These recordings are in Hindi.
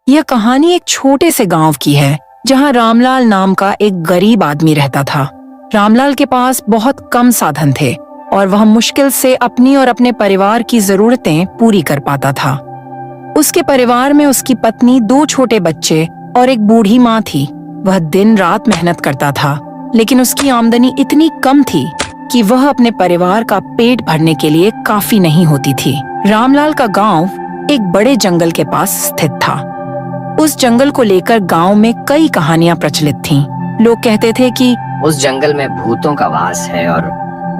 यह कहानी एक छोटे से गांव की है जहां रामलाल नाम का एक गरीब आदमी रहता था। रामलाल के पास बहुत कम साधन थे और वह मुश्किल से अपनी और अपने परिवार की जरूरतें पूरी कर पाता था। उसके परिवार में उसकी पत्नी, 2 छोटे बच्चे और एक बूढ़ी माँ थी। वह दिन रात मेहनत करता था, लेकिन उसकी आमदनी इतनी कम थी कि वह अपने परिवार का पेट भरने के लिए काफी नहीं होती थी। रामलाल का गांव एक बड़े जंगल के पास स्थित था। उस जंगल को लेकर गांव में कई कहानियां प्रचलित थीं। लोग कहते थे कि उस जंगल में भूतों का वास है और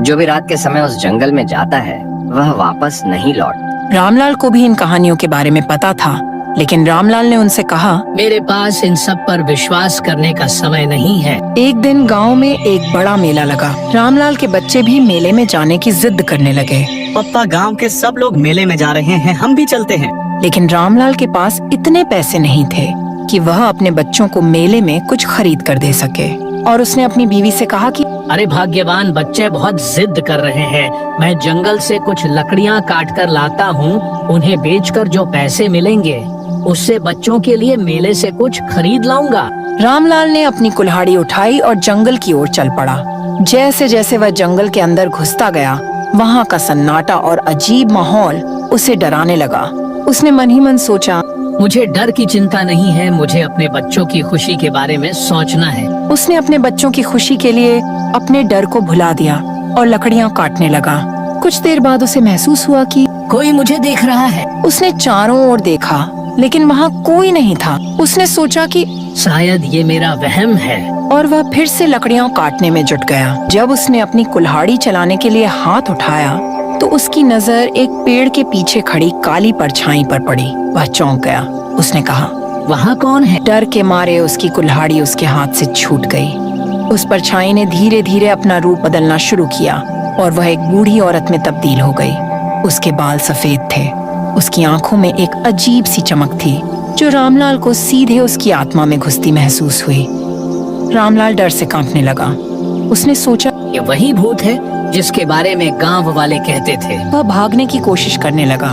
जो भी रात के समय उस जंगल में जाता है वह वापस नहीं लौट। रामलाल को भी इन कहानियों के बारे में पता था, लेकिन रामलाल ने उनसे कहा, मेरे पास इन सब पर विश्वास करने का समय नहीं है। एक दिन गांव में एक बड़ा मेला लगा। रामलाल के बच्चे भी मेले में जाने की जिद करने लगे। पापा, गांव के सब लोग मेले में जा रहे हैं, हम भी चलते हैं। लेकिन रामलाल के पास इतने पैसे नहीं थे कि वह अपने बच्चों को मेले में कुछ खरीद कर दे सके। और उसने अपनी बीवी से कहा कि अरे भाग्यवान बच्चे बहुत जिद कर रहे हैं। मैं जंगल से कुछ लकड़ियां काट कर लाता हूँ, उन्हें बेचकर जो पैसे मिलेंगे उससे बच्चों के लिए मेले से कुछ खरीद लाऊंगा। रामलाल ने अपनी कुल्हाड़ी उठाई और जंगल की ओर चल पड़ा। जैसे जैसे वह जंगल के अंदर घुसता गया, वहाँ का सन्नाटा और अजीब माहौल उसे डराने लगा। उसने मन ही मन सोचा, मुझे डर की चिंता नहीं है, मुझे अपने बच्चों की खुशी के बारे में सोचना है। उसने अपने बच्चों की खुशी के लिए अपने डर को भुला दिया और लकड़ियाँ काटने लगा। कुछ देर बाद उसे महसूस हुआ कि कोई मुझे देख रहा है। उसने चारों ओर देखा, लेकिन वहाँ कोई नहीं था। उसने सोचा कि शायद ये मेरा वहम है, और वह फिर से लकड़ियाँ काटने में जुट गया। जब उसने अपनी कुल्हाड़ी चलाने के लिए हाथ उठाया तो उसकी नजर एक पेड़ के पीछे खड़ी काली परछाई पर पड़ी। वह चौंक गया। उसने कहा, वहाँ कौन है? डर के मारे उसकी कुल्हाड़ी उसके हाथ से छूट गई। उस परछाई ने धीरे धीरे अपना रूप बदलना शुरू किया और वह एक बूढ़ी औरत में तब्दील हो गई। उसके बाल सफेद थे, उसकी आंखों में एक अजीब सी चमक थी जो रामलाल को सीधे उसकी आत्मा में घुसती महसूस हुई। रामलाल डर से कांपने लगा। उसने सोचा, ये वही भूत है जिसके बारे में गांव वाले कहते थे। वह भागने की कोशिश करने लगा,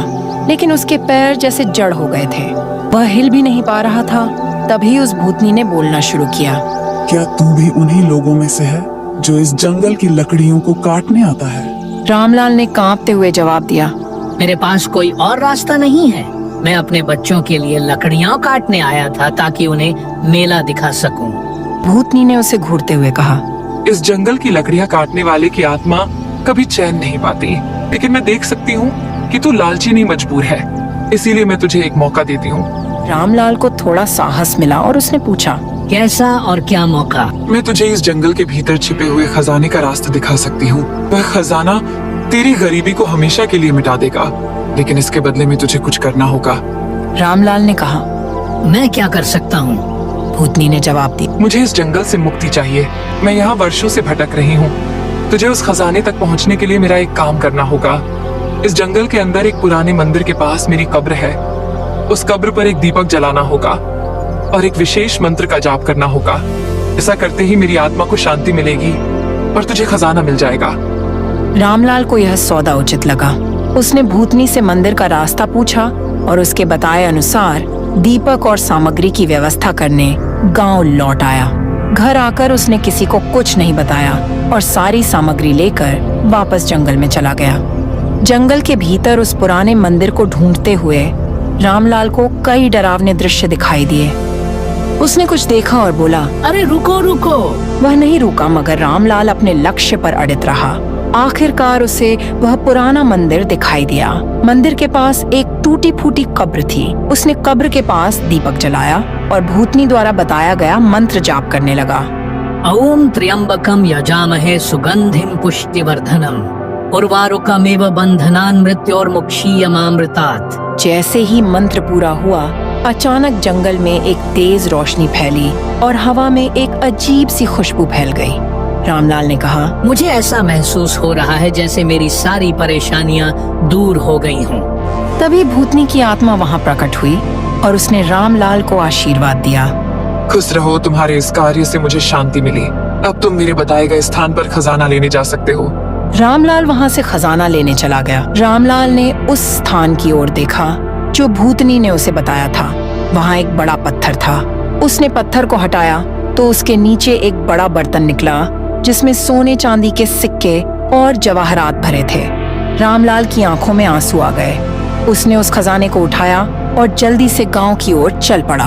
लेकिन उसके पैर जैसे जड़ हो गए थे। वह हिल भी नहीं पा रहा था। तभी उस भूतनी ने बोलना शुरू किया, क्या तू भी उन्हीं लोगों में से है जो इस जंगल की लकड़ियों को काटने आता है? रामलाल ने कांपते हुए जवाब दिया, मेरे पास कोई और रास्ता नहीं है। मैं अपने बच्चों के लिए लकड़ियाँ काटने आया था ताकि उन्हें मेला दिखा सकूं। भूतनी ने उसे घूरते हुए कहा, इस जंगल की लकड़ियाँ काटने वाले की आत्मा कभी चैन नहीं पाती, लेकिन मैं देख सकती हूँ कि तू लालची नहीं मजबूर है, इसीलिए मैं तुझे एक मौका देती हूँ। रामलाल को थोड़ा साहस मिला और उसने पूछा, कैसा और क्या मौका? मैं तुझे इस जंगल के भीतर छिपे हुए खजाने का रास्ता दिखा सकती हूँ। वह खजाना तेरी गरीबी को हमेशा के लिए मिटा देगा, लेकिन इसके बदले में तुझे कुछ करना होगा। रामलाल ने कहा, मैं क्या कर सकता हूँ? भूतनी ने जवाब दिया, मुझे इस जंगल से मुक्ति चाहिए। मैं यहाँ वर्षों से भटक रही हूँ। तुझे उस खजाने तक पहुँचने के लिए मेरा एक काम करना होगा। इस जंगल के अंदर एक पुराने मंदिर के पास मेरी कब्र है। उस कब्र पर एक दीपक जलाना होगा और एक विशेष मंत्र का जाप करना होगा। ऐसा करते ही मेरी आत्मा को शांति मिलेगी और तुझे खजाना मिल जाएगा। रामलाल को यह सौदा उचित लगा। उसने भूतनी से मंदिर का रास्ता पूछा और उसके बताए अनुसार दीपक और सामग्री की व्यवस्था करने गांव लौट आया। घर आकर उसने किसी को कुछ नहीं बताया और सारी सामग्री लेकर वापस जंगल में चला गया। जंगल के भीतर उस पुराने मंदिर को ढूंढते हुए रामलाल को कई डरावने दृश्य दिखाई दिए। उसने कुछ देखा और बोला, अरे रुको रुको। वह नहीं रुका, मगर रामलाल अपने लक्ष्य पर अड़ित रहा। आखिरकार उसे वह पुराना मंदिर दिखाई दिया। मंदिर के पास एक टूटी फूटी कब्र थी। उसने कब्र के पास दीपक जलाया और भूतनी द्वारा बताया गया मंत्र जाप करने लगा। ओम त्र्यंबकम यजामहे सुगंधिम पुष्टिवर्धनम उर्वारुकमेव बंधनान् मृत्योर्मुक्षीयमामृतात्। जैसे ही मंत्र पूरा हुआ, अचानक जंगल में एक तेज रोशनी फैली और हवा में एक अजीब सी खुशबू फैल गई। रामलाल ने कहा, मुझे ऐसा महसूस हो रहा है जैसे मेरी सारी परेशानियां दूर हो गई हों। तभी भूतनी की आत्मा वहां प्रकट हुई और उसने रामलाल को आशीर्वाद दिया। खुश रहो, तुम्हारे इस कार्य से मुझे शांति मिली। अब तुम मेरे बताए गए स्थान पर खजाना लेने जा सकते हो। रामलाल वहां से खजाना लेने चला गया। रामलाल ने उस स्थान की ओर देखा जो भूतनी ने उसे बताया था। वहाँ एक बड़ा पत्थर था। उसने पत्थर को हटाया तो उसके नीचे एक बड़ा बर्तन निकला जिसमें सोने चांदी के सिक्के और जवाहरात भरे थे। रामलाल की आंखों में आंसू आ गए। उसने उस खजाने को उठाया और जल्दी से गांव की ओर चल पड़ा।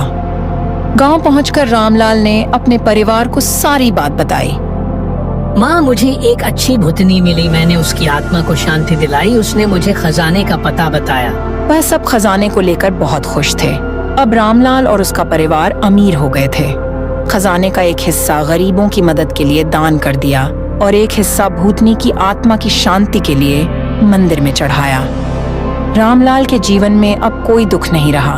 गांव पहुंचकर रामलाल ने अपने परिवार को सारी बात बताई। माँ, मुझे एक अच्छी भूतनी मिली। मैंने उसकी आत्मा को शांति दिलाई। उसने मुझे खजाने का पता बताया। वह सब खजाने को लेकर बहुत खुश थे। अब रामलाल और उसका परिवार अमीर हो गए थे। खजाने का एक हिस्सा गरीबों की मदद के लिए दान कर दिया और एक हिस्सा भूतनी की आत्मा की शांति के लिए मंदिर में चढ़ाया। रामलाल के जीवन में अब कोई दुख नहीं रहा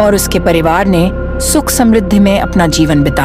और उसके परिवार ने सुख समृद्धि में अपना जीवन बिताया।